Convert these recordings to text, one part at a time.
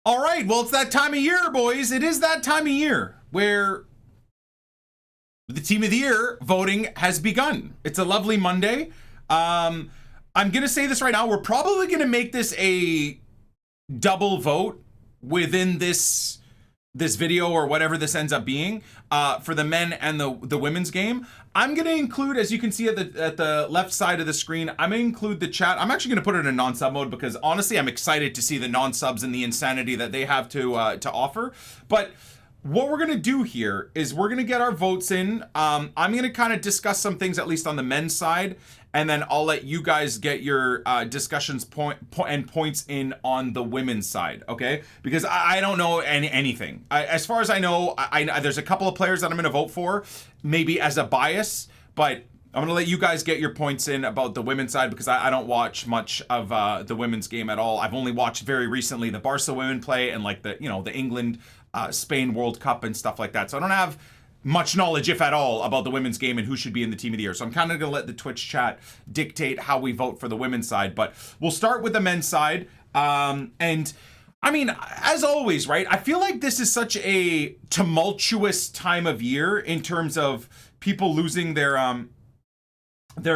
All right, well, it's that time of year, boys. It is that time of year where the team of the year voting has begun. It's a lovely Monday. I'm going to say this right now. We're probably going to make this a double vote within this video or whatever this ends up being for the men and the women's game. I'm going to include, as you can see at the left side of the screen, I'm going to include the chat. I'm actually going to put it in non-sub mode because honestly, I'm excited to see the non-subs and the insanity that they have to offer. But what we're going to do here is we're going to get our votes in. I'm going to kind of discuss some things, at least on the men's side, and then I'll let you guys get your discussions points in on the women's side, okay? Because I don't know anything. As far as I know, I there's a couple of players that I'm going to vote for, maybe as a bias, but I'm going to let you guys get your points in about the women's side because I don't watch much of the women's game at all. I've only watched very recently the Barca women play and like the England Spain World Cup and stuff like that. So I don't have much knowledge, if at all, about the women's game and who should be in the team of the year. So I'm kind of going to let the Twitch chat dictate how we vote for the women's side. But we'll start with the men's side. And I mean, as always, right? I feel like this is such a tumultuous time of year in terms of people losing their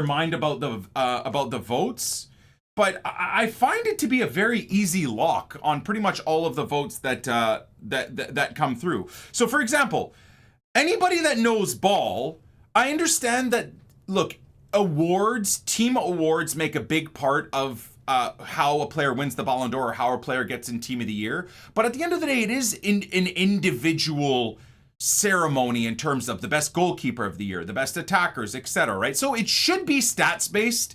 mind about the votes. But I find it to be a very easy lock on pretty much all of the votes that come through. So, for example, anybody that knows ball, I understand that, look, team awards make a big part of how a player wins the Ballon d'Or or how a player gets in team of the year. But at the end of the day, it is an individual ceremony in terms of the best goalkeeper of the year, the best attackers, etc., right? So it should be stats based,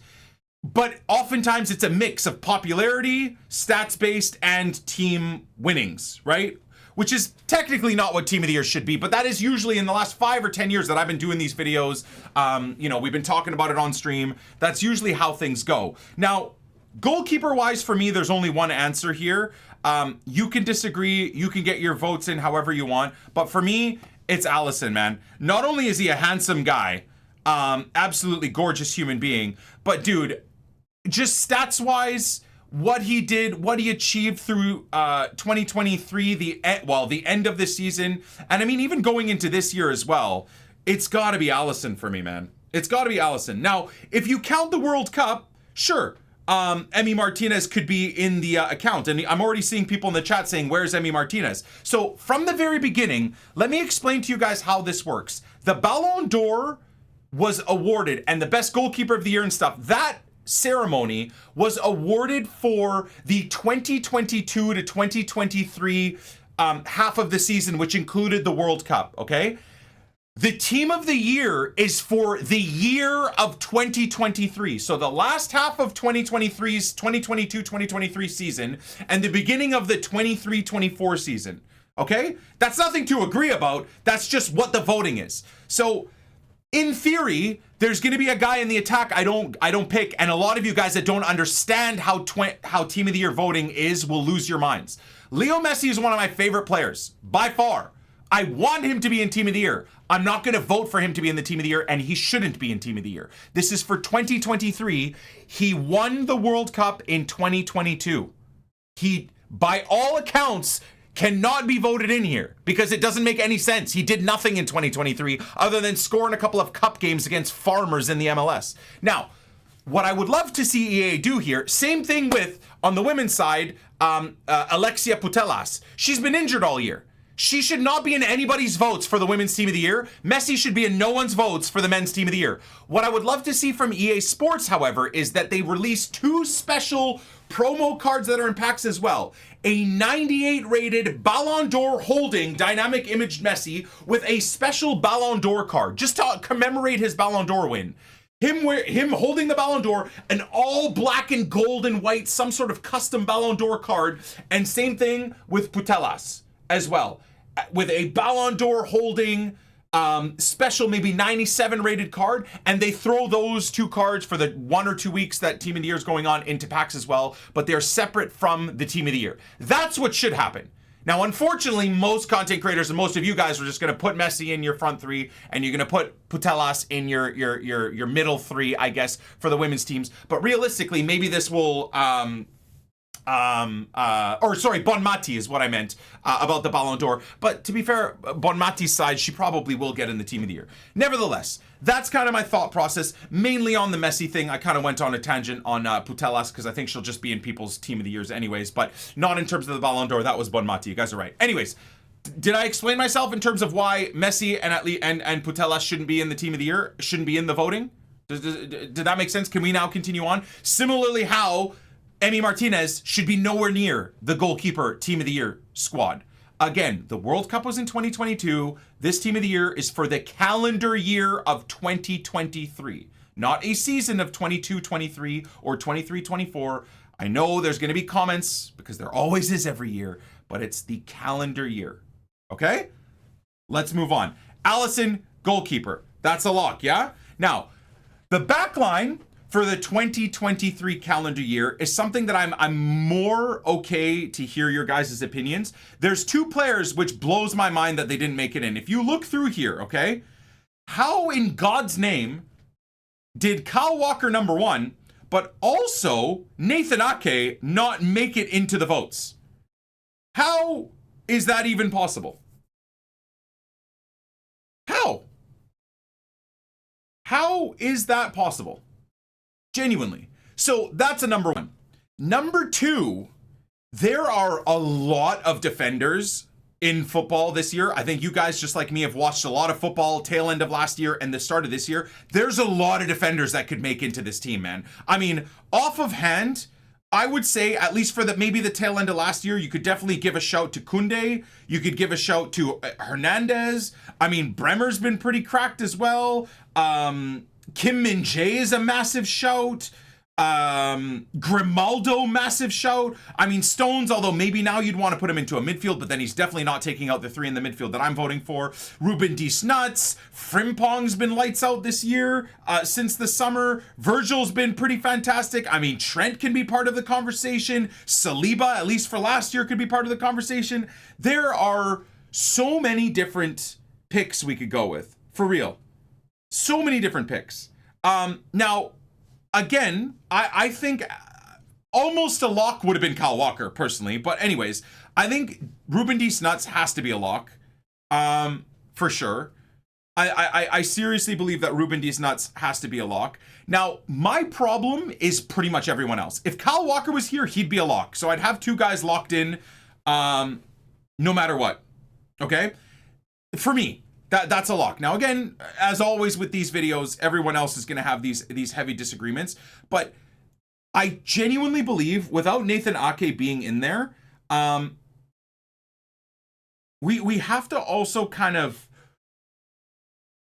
but oftentimes it's a mix of popularity, stats based, and team winnings, right? Which is technically not what team of the year should be, but that is usually in the last 5 or 10 years that I've been doing these videos. We've been talking about it on stream. That's usually how things go. Now, goalkeeper wise, for me, there's only one answer here. You can disagree. You can get your votes in however you want. But for me, it's Alisson, man. Not only is he a handsome guy, absolutely gorgeous human being, but dude, just stats wise, what he did, what he achieved through 2023, the end of the season, and I mean even going into this year as well, it's got to be Alisson for me, man. It's got to be Alisson. Now, if you count the World Cup, sure, Emi Martinez could be in the account, and I'm already seeing people in the chat saying, "Where's Emi Martinez?" So from the very beginning, let me explain to you guys how this works. The Ballon d'Or was awarded, and the best goalkeeper of the year and stuff, that ceremony was awarded for the 2022 to 2023 half of the season, which included the World Cup, okay? The team of the year is for the year of 2023. So the last half of 2023's 2022-2023 season and the beginning of the 23-24 season, okay? That's nothing to agree about. That's just what the voting is. So in theory, there's going to be a guy in the attack I don't pick, and a lot of you guys that don't understand how team of the year voting is will lose your minds. Leo Messi is one of my favorite players by far. I want him to be in team of the year. I'm not going to vote for him to be in the team of the year, and he shouldn't be in team of the year. This is for 2023. He won the World Cup in 2022. He, by all accounts, cannot be voted in here because it doesn't make any sense. He did nothing in 2023 other than scoring a couple of cup games against farmers in the MLS. Now, what I would love to see EA do here, same thing with, on the women's side, Alexia Putellas. She's been injured all year. She should not be in anybody's votes for the women's team of the year. Messi should be in no one's votes for the men's team of the year. What I would love to see from EA Sports, however, is that they release 2 special promo cards that are in packs as well. A 98 rated Ballon d'Or holding dynamic imaged Messi with a special Ballon d'Or card, just to commemorate his Ballon d'Or win. Him holding the Ballon d'Or, an all black and gold and white, some sort of custom Ballon d'Or card, and same thing with Putellas as well, with a Ballon d'Or holding special, maybe 97 rated card, and they throw those 2 cards for the 1 or 2 weeks that team of the year is going on into packs as well, but they're separate from the team of the year. That's what should happen. Now, unfortunately, most content creators and most of you guys are just going to put Messi in your front 3, and you're going to put Putellas in your middle 3, I guess, for the women's teams. But realistically, maybe this will or sorry, Bonmati is what I meant about the Ballon d'Or. But to be fair, Bonmati's side, she probably will get in the Team of the Year. Nevertheless, that's kind of my thought process, mainly on the Messi thing. I kind of went on a tangent on Putellas because I think she'll just be in people's Team of the Years anyways, but not in terms of the Ballon d'Or. That was Bonmati. You guys are right. Anyways, did I explain myself in terms of why Messi and Putellas shouldn't be in the Team of the Year, shouldn't be in the voting? Did that make sense? Can we now continue on? Similarly, how Emi Martinez should be nowhere near the goalkeeper Team of the Year squad. Again, the World Cup was in 2022. This Team of the Year is for the calendar year of 2023, not a season of 22-23 or 23-24. I know there's going to be comments because there always is every year, but it's the calendar year. Okay? Let's move on. Allison, goalkeeper. That's a lock, yeah? Now, the back line for the 2023 calendar year is something that I'm more okay to hear your guys' opinions. There's two players which blows my mind that they didn't make it in. If you look through here, okay, how in God's name did Kyle Walker #1, but also Nathan Ake not make it into the votes? How is that even possible? How is that possible? Genuinely. So that's a #1. #2, there are a lot of defenders in football this year. I think you guys, just like me, have watched a lot of football tail end of last year and the start of this year. There's a lot of defenders that could make into this team, man. I mean, off of hand, I would say, at least for maybe the tail end of last year, you could definitely give a shout to Koundé. You could give a shout to Hernandez. I mean, Bremer's been pretty cracked as well. Kim Min-jae is a massive shout. Grimaldo, massive shout. I mean, Stones, although maybe now you'd want to put him into a midfield, but then he's definitely not taking out the three in the midfield that I'm voting for. Ruben Dias-Nuts. Frimpong's been lights out this year since the summer. Virgil's been pretty fantastic. I mean, Trent can be part of the conversation. Saliba, at least for last year, could be part of the conversation. There are so many different picks we could go with. For real. So many different picks. Now, again, I think almost a lock would have been Kyle Walker, personally. But anyways, I think Ruben Dias-Nuts has to be a lock, for sure. I seriously believe that Ruben Dias-Nuts has to be a lock. Now, my problem is pretty much everyone else. If Kyle Walker was here, he'd be a lock. So I'd have two guys locked in no matter what. Okay? For me. That's a lock. Now, again, as always with these videos, everyone else is going to have these heavy disagreements. But I genuinely believe, without Nathan Ake being in there, we have to also kind of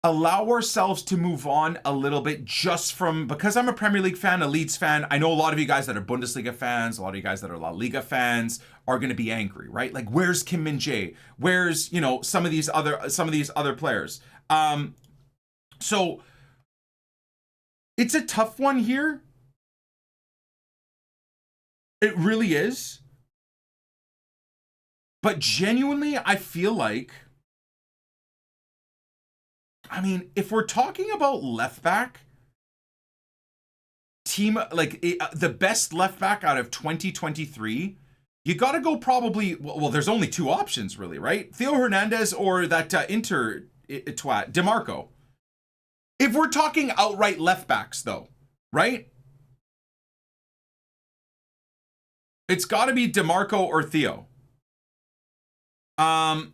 allow ourselves to move on a little bit, just from, because I'm a Premier League fan, a Leeds fan. I know a lot of you guys that are Bundesliga fans, a lot of you guys that are La Liga fans are going to be angry, right? Like, where's Kim Min-jae? Where's, you know, some of these other players? So it's a tough one here. It really is. But genuinely, I feel like, I mean, if we're talking about left back, the best left back out of 2023, you got to go probably, well, there's only two options really, right? Theo Hernandez or that Inter twat, DeMarco. If we're talking outright left backs though, right? It's got to be DeMarco or Theo. But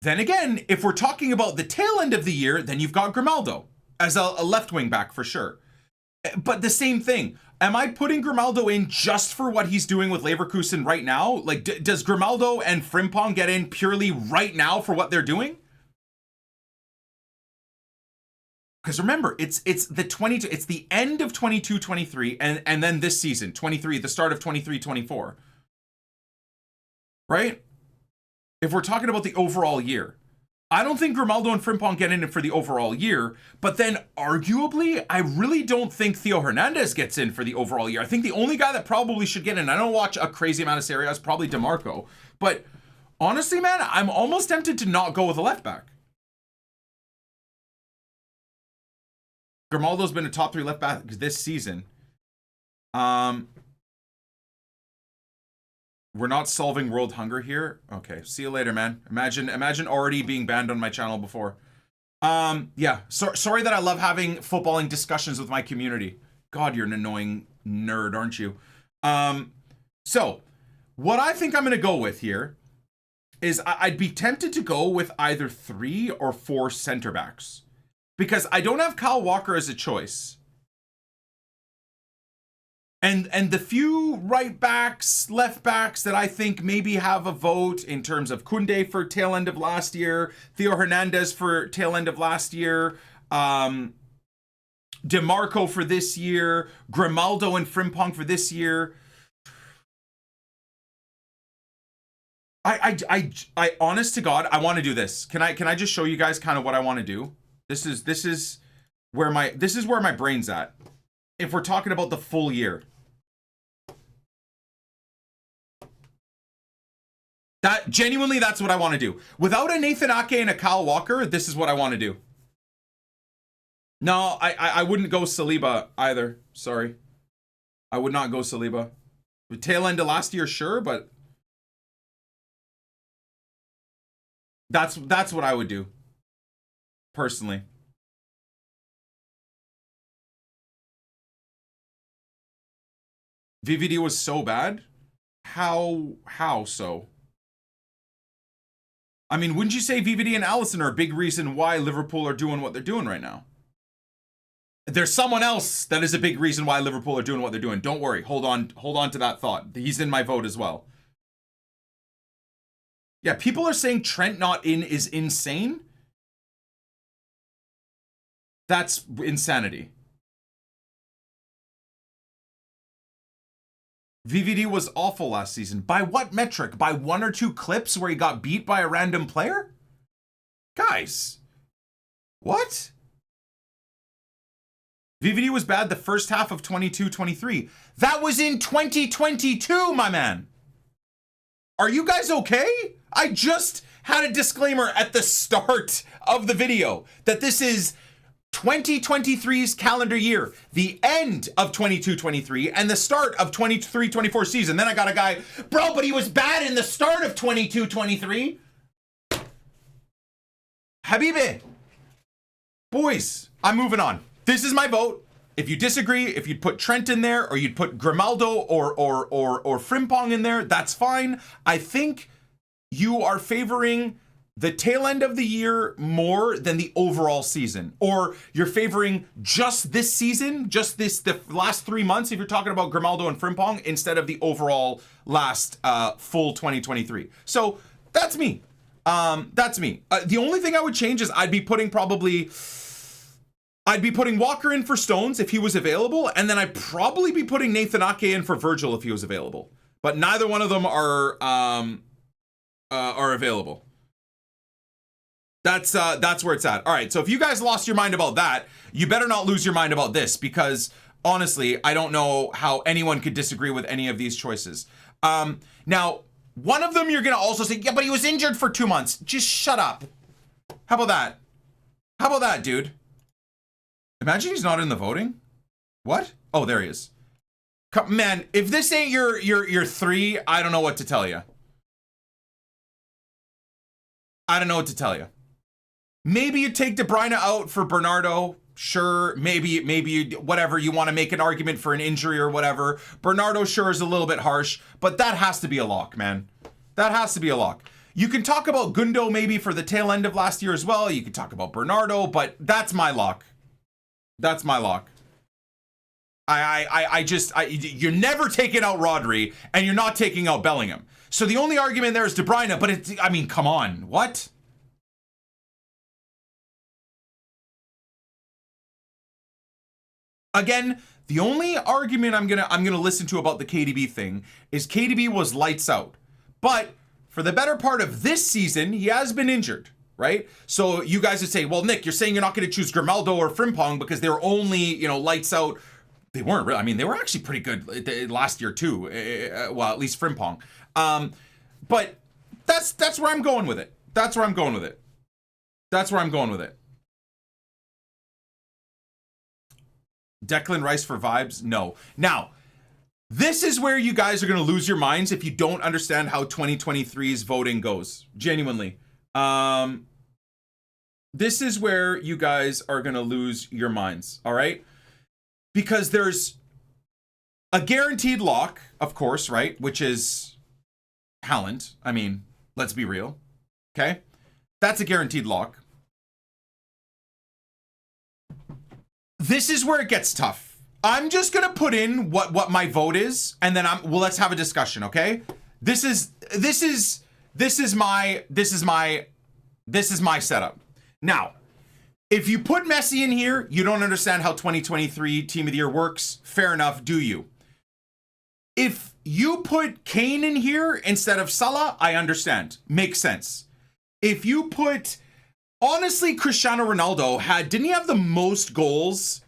then again, if we're talking about the tail end of the year, then you've got Grimaldo as a left wing back for sure. But the same thing. Am I putting Grimaldo in just for what he's doing with Leverkusen right now? Like, does Grimaldo and Frimpong get in purely right now for what they're doing? Because remember, it's the end of 22-23 and then this season, 23, the start of 23-24. Right? If we're talking about the overall year, I don't think Grimaldo and Frimpong get in for the overall year, but then arguably, I really don't think Theo Hernandez gets in for the overall year. I think the only guy that probably should get in, I don't watch a crazy amount of Serie A, is probably DeMarco. But honestly, man, I'm almost tempted to not go with a left back. Grimaldo's been a top 3 left back this season. We're not solving world hunger here. Okay, see you later, man. Imagine already being banned on my channel before. Yeah, sorry that I love having footballing discussions with my community. God, you're an annoying nerd, aren't you? So what I think I'm gonna go with here is I'd be tempted to go with either 3 or 4 center backs because I don't have Kyle Walker as a choice. And the few right backs, left backs that I think maybe have a vote in terms of Koundé for tail end of last year, Theo Hernandez for tail end of last year, DeMarco for this year, Grimaldo and Frimpong for this year. I honest to God, I want to do this. Can I just show you guys kind of what I want to do? This is where my brain's at. If we're talking about the full year. That genuinely, that's what I want to do. Without a Nathan Ake and a Kyle Walker, this is what I want to do. No, I wouldn't go Saliba either. Sorry. I would not go Saliba. With tail end of last year, sure, but that's what I would do. Personally. VVD was so bad? How so? I mean, wouldn't you say VVD and Allison are a big reason why Liverpool are doing what they're doing right now? There's someone else that is a big reason why Liverpool are doing what they're doing. Don't worry. Hold on to that thought. He's in my vote as well. Yeah, people are saying Trent not in is insane. That's insanity. VVD was awful last season. By what metric? By 1 or 2 clips where he got beat by a random player? Guys. What? VVD was bad the first half of 22-23. That was in 2022, my man. Are you guys okay? I just had a disclaimer at the start of the video that this is 2023's calendar year, the end of 22-23 and the start of 23-24 season. Then I got a guy, bro, but he was bad in the start of 22-23. Habibi. Boys, I'm moving on. This is my vote. If you disagree, if you'd put Trent in there or you'd put Grimaldo or Frimpong in there, that's fine. I think you are favoring the tail end of the year more than the overall season, or you're favoring just this season, just the last 3 months if you're talking about Grimaldo and Frimpong instead of the overall last full 2023. So that's me. That's me. The only thing I would change is I'd be putting Walker in for Stones if he was available, and then I'd probably be putting Nathan Ake in for Virgil if he was available. But neither one of them are available. That's where it's at. All right, so if you guys lost your mind about that, you better not lose your mind about this, because honestly, I don't know how anyone could disagree with any of these choices. Now, one of them you're gonna also say, yeah, but he was injured for 2 months. Just shut up. How about that? How about that, dude? Imagine he's not in the voting. What? Oh, there he is. Man, if this ain't your 3, I don't know what to tell you. I don't know what to tell you. Maybe you take De Bruyne out for Bernardo. Sure, maybe you, whatever, you want to make an argument for an injury or whatever. Bernardo sure is a little bit harsh, but that has to be a lock, man. That has to be a lock. You can talk about Gundo maybe for the tail end of last year as well. You can talk about Bernardo, but that's my lock. That's my lock. You're never taking out Rodri, and you're not taking out Bellingham. So the only argument there is De Bruyne, but it's, I mean, come on, what? Again, the only argument I'm gonna listen to about the KDB thing is KDB was lights out. But for the better part of this season, he has been injured, right? So you guys would say, well, Nick, you're saying you're not gonna choose Grimaldo or Frimpong because they're only, you know, lights out. They weren't really, I mean, they were actually pretty good last year too. Well, at least Frimpong. But that's where I'm going with it. That's where I'm going with it. That's where I'm going with it. Declan Rice for vibes? No. Now, This is where you guys are going to lose your minds if you don't understand how 2023's voting goes. Genuinely. This is where you guys are going to lose your minds, all right? Because there's a guaranteed lock, of course, right? Which is Haaland. I mean, let's be real. Okay? That's a guaranteed lock. This is where it gets tough. I'm just going to put in what my vote is, and then let's have a discussion, okay? This is my setup. Now, if you put Messi in here, you don't understand how 2023 Team of the Year works. Fair enough, do you? If you put Kane in here instead of Salah, I understand. Makes sense. If you put, honestly, Cristiano Ronaldo didn't he have the most goals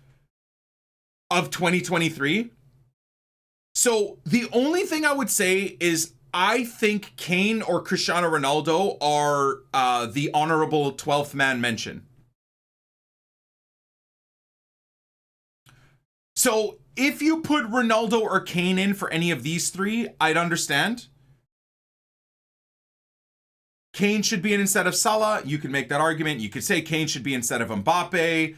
of 2023? So the only thing I would say is I think Kane or Cristiano Ronaldo are the honorable 12th man mention. So if you put Ronaldo or Kane in for any of these three, I'd understand. Kane should be in instead of Salah. You can make that argument. You could say Kane should be instead of Mbappe.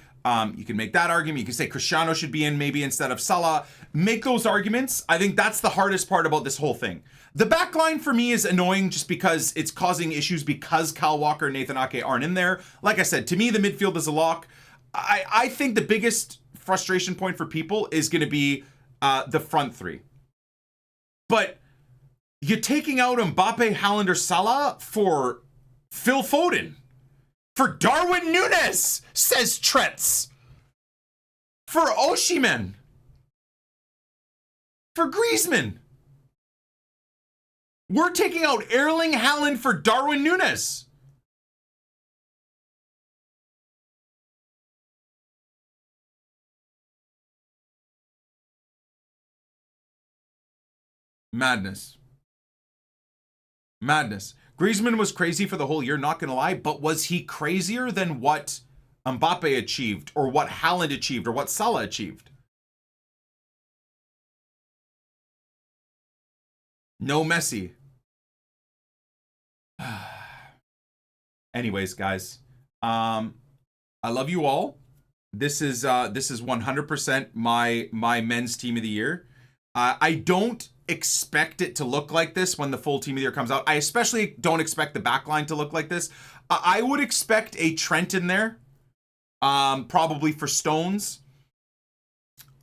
You can make that argument. You can say Cristiano should be in maybe instead of Salah. Make those arguments. I think that's the hardest part about this whole thing. The back line for me is annoying just because it's causing issues because Kyle Walker and Nathan Ake aren't in there. Like I said, to me, the midfield is a lock. I think the biggest frustration point for people is going to be the front three. But you're taking out Mbappe, Haaland, or Salah for Phil Foden. For Darwin Núñez, says Trets. For Osimhen. For Griezmann. We're taking out Erling Haaland for Darwin Núñez. Madness. Madness. Griezmann was crazy for the whole year, not gonna lie, but was he crazier than what Mbappe achieved, or what Haaland achieved, or what Salah achieved? No Messi. Anyways, guys, I love you all. This is 100% my men's team of the year. I don't expect it to look like this when the full team of the year comes out. I especially don't expect the back line to look like this. I would expect a Trent in there, probably for Stones.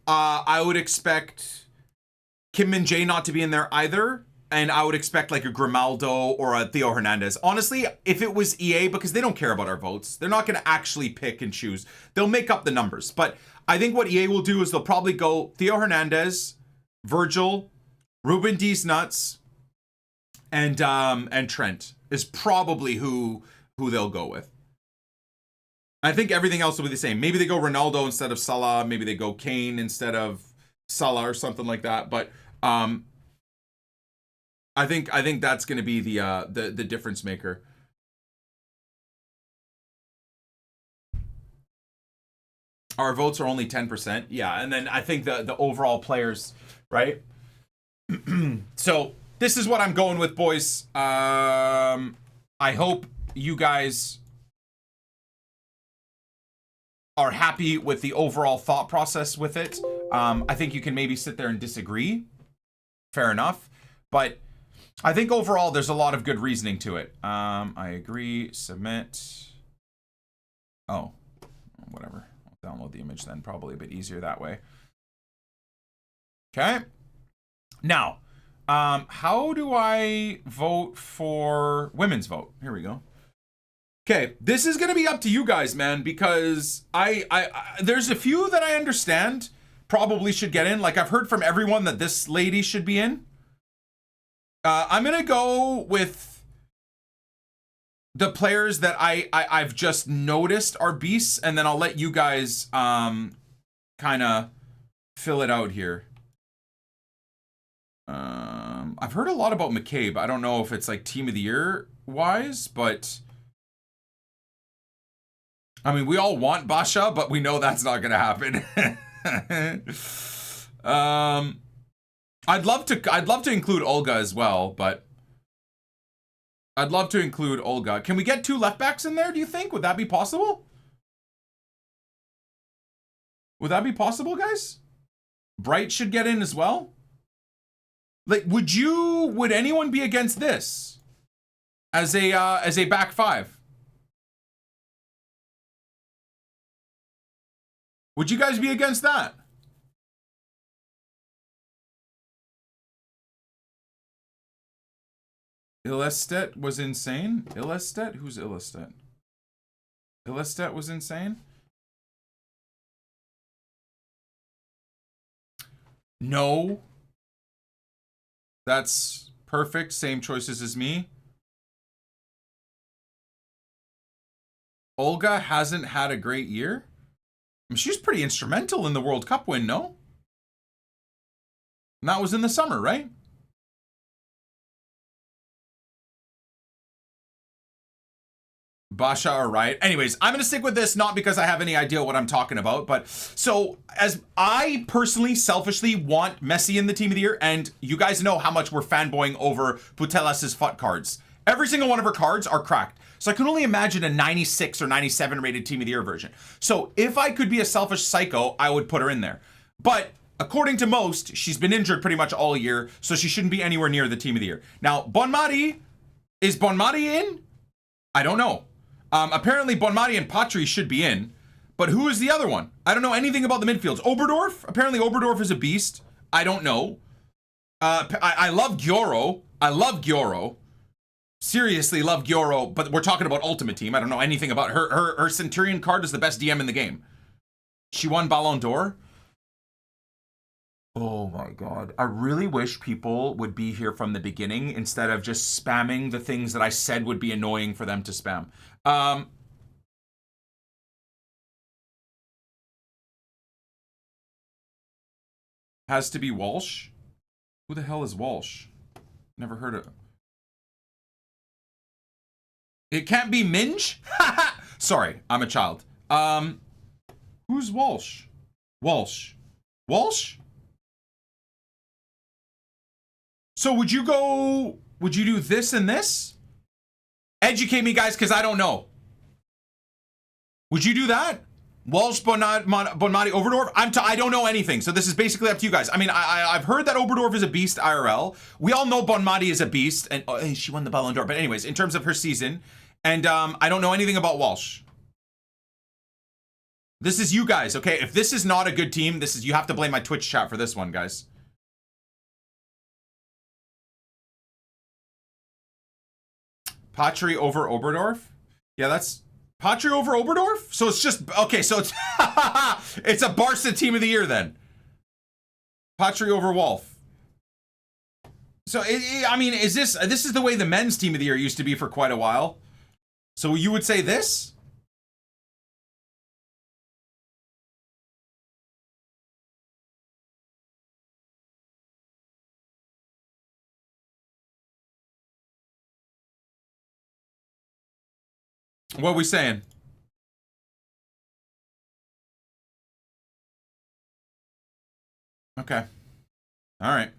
I would expect Kim Min-jae not to be in there either. And I would expect like a Grimaldo or a Theo Hernandez. Honestly, if it was EA, because they don't care about our votes, they're not going to actually pick and choose. They'll make up the numbers. But I think what EA will do is they'll probably go Theo Hernandez, Virgil, Ruben D's nuts, and Trent is probably who they'll go with. I think everything else will be the same. Maybe they go Ronaldo instead of Salah. Maybe they go Kane instead of Salah or something like that. But I think that's going to be the difference maker. Our votes are only 10%. Yeah, and then I think the overall players, right? So this is what I'm going with, boys. I hope you guys are happy with the overall thought process with it. I think you can maybe sit there and disagree. Fair enough. But I think overall there's a lot of good reasoning to it. I agree. Submit. Oh, whatever. I'll download the image then. Probably a bit easier that way. Okay. Now, how do I vote for women's vote? Here we go. Okay, this is going to be up to you guys, man, because I there's a few that I understand probably should get in. Like, I've heard from everyone that this lady should be in. I'm going to go with the players that I've just noticed are beasts, and then I'll let you guys kind of fill it out here. I've heard a lot about McCabe. I don't know if it's like team of the year wise, but I mean, we all want Basha, but we know that's not going to happen. I'd love to include Olga as well, but I'd love to include Olga. Can we get 2 left backs in there, do you think? Would that be possible? Would that be possible, guys? Bright should get in as well. Like, would anyone be against this as a back 5? Would you guys be against that? Ilestet was insane. Ilestet? Who's Ilestet? Ilestet was insane? No. That's perfect. Same choices as me. Olga hasn't had a great year. I mean, she's pretty instrumental in the World Cup win, no? And that was in the summer, right? Basha or Riot. Anyways, I'm going to stick with this, not because I have any idea what I'm talking about, but so as I personally, selfishly want Messi in the team of the year, and you guys know how much we're fanboying over Putellas's FUT cards. Every single one of her cards are cracked. So I can only imagine a 96 or 97 rated team of the year version. So if I could be a selfish psycho, I would put her in there. But according to most, she's been injured pretty much all year, so she shouldn't be anywhere near the team of the year. Now, Bonmati, is Bonmati in? I don't know. Apparently Bonmati and Patry should be in, but who is the other one? I don't know anything about the midfields. Oberdorf? Apparently Oberdorf is a beast. I don't know. I love Gyoro. I love Gyoro. Seriously love Gyoro, but we're talking about Ultimate Team. I don't know anything about her. Her Centurion card is the best DM in the game. She won Ballon d'Or. Oh my God. I really wish people would be here from the beginning instead of just spamming the things that I said would be annoying for them to spam. Has to be Walsh. Who the hell is Walsh? Never heard of. It can't be Minge? Sorry, I'm a child. Who's Walsh? Walsh. Walsh? So would you do this and this? Educate me, guys, because I don't know. Would you do that? Walsh, Bonmati, Oberdorf? I don't know anything, so this is basically up to you guys. I mean, I've heard that Oberdorf is a beast IRL. We all know Bonmati is a beast, and she won the Ballon d'Or. But anyways, in terms of her season, and I don't know anything about Walsh. This is you guys, okay? If this is not a good team, you have to blame my Twitch chat for this one, guys. Patry over Oberdorf? Yeah, that's Patry over Oberdorf? So it's just, okay, so it's it's a Barca team of the year then. Patry over Wolf. So, I mean, this is the way the men's team of the year used to be for quite a while. So you would say this? What are we saying? Okay. All right.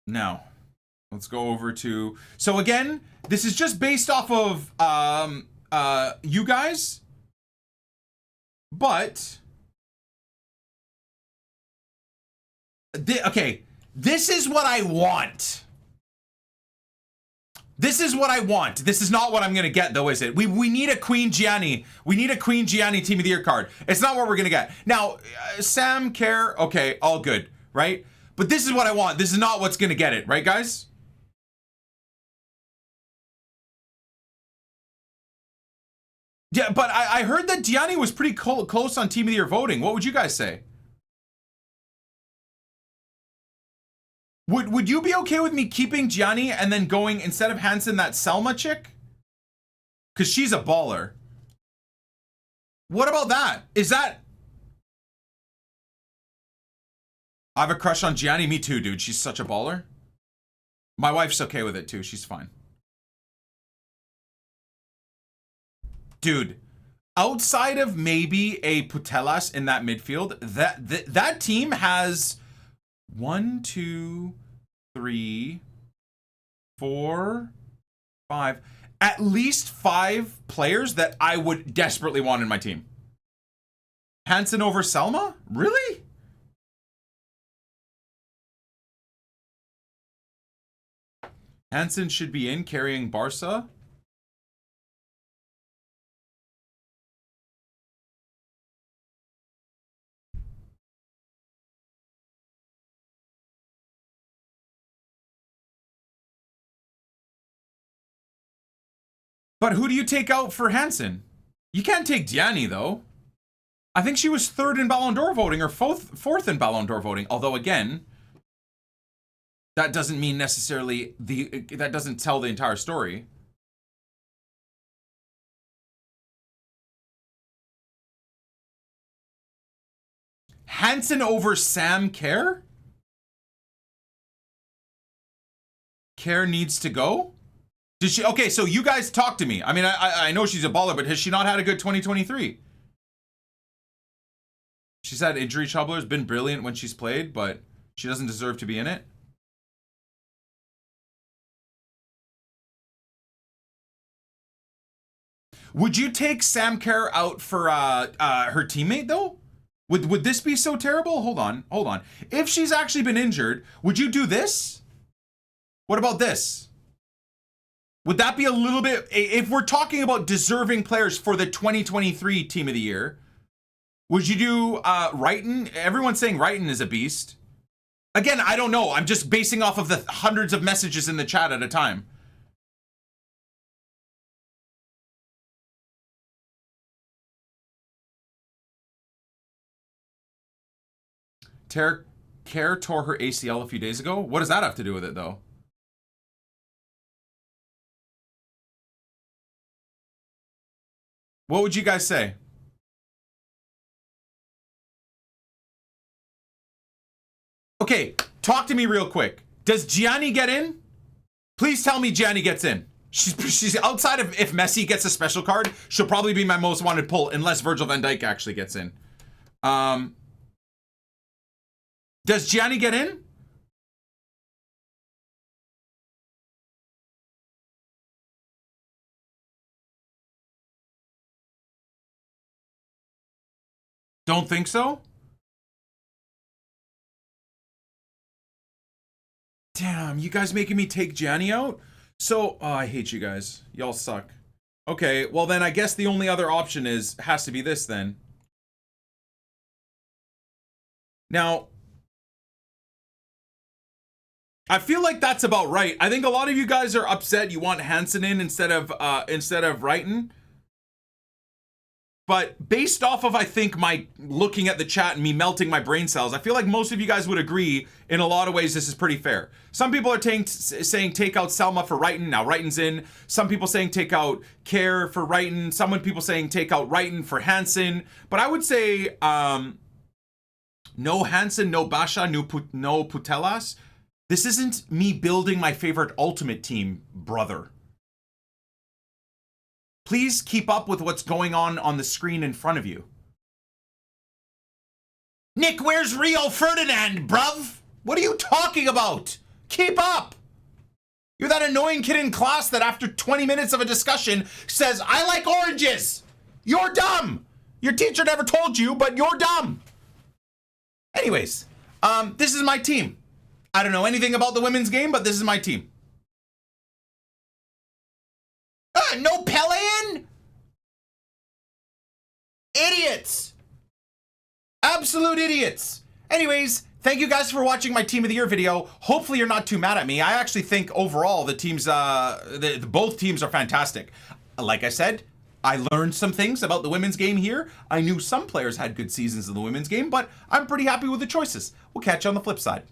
Now, let's go over to... So again, this is just based off of you guys. But... okay, this is what I want. This is what I want. This is not what I'm gonna get, though, is it? We need a Queen Gianni. We need a Queen Gianni Team of the Year card. It's not what we're gonna get. Now, Sam, KERR, okay, all good, right? But this is what I want. This is not what's gonna get it, right, guys? Yeah, but I heard that Gianni was pretty close on Team of the Year voting. What would you guys say? Would you be okay with me keeping Gianni and then going, instead of Hansen, that Selma chick? Because she's a baller. What about that? Is that... I have a crush on Gianni. Me too, dude. She's such a baller. My wife's okay with it too. She's fine. Dude, outside of maybe a Putellas in that midfield, that team has... 1, 2, 3, 4, 5. At least 5 players that I would desperately want in my team. Hansen over Selma? Really? Hansen should be in carrying Barca. But who do you take out for Hansen? You can't take Gianni, though. I think she was 3rd in Ballon d'Or voting, or 4th in Ballon d'Or voting. Although, again, that doesn't mean necessarily that doesn't tell the entire story. Hansen over Sam KERR? KERR needs to go? Did she? Okay, so you guys talk to me. I mean, I know she's a baller, but has she not had a good 2023? She's had injury trouble. Has been brilliant when she's played, but she doesn't deserve to be in it. Would you take Sam KERR out for her teammate though? Would this be so terrible? Hold on. If she's actually been injured, would you do this? What about this? Would that be a little bit, if we're talking about deserving players for the 2023 Team of the Year, would you do Wrighton? Everyone's saying Wrighton is a beast. Again, I don't know. I'm just basing off of the hundreds of messages in the chat at a time. KERR tore her ACL a few days ago. What does that have to do with it, though? What would you guys say? Okay, talk to me real quick. Does Gianni get in? Please tell me Gianni gets in. She's outside of if Messi gets a special card, she'll probably be my most wanted pull unless Virgil van Dijk actually gets in. Does Gianni get in? Don't think so? Damn, you guys making me take Gianni out? So, oh, I hate you guys. Y'all suck. Okay, well then I guess the only other option has to be this then. Now, I feel like that's about right. I think a lot of you guys are upset you want Hansen in instead of Wrighton. But based off of, I think, my looking at the chat and me melting my brain cells, I feel like most of you guys would agree in a lot of ways this is pretty fair. Some people are saying take out Selma for Wrighton. Now Wrighton's in. Some people saying take out KERR for Wrighton. Some people saying take out Wrighton for Hansen. But I would say no Hansen, no Basha, no Putellas. This isn't me building my favorite ultimate team, brother. Please keep up with what's going on the screen in front of you. Nick, where's Rio Ferdinand, bruv? What are you talking about? Keep up. You're that annoying kid in class that after 20 minutes of a discussion says, I like oranges. You're dumb. Your teacher never told you, but you're dumb. Anyways, this is my team. I don't know anything about the women's game, but this is my team. No Pele in? Idiots. Absolute idiots. Anyways, thank you guys for watching my Team of the Year video. Hopefully you're not too mad at me. I actually think overall the teams, both teams are fantastic. Like I said, I learned some things about the women's game here. I knew some players had good seasons in the women's game, but I'm pretty happy with the choices. We'll catch you on the flip side.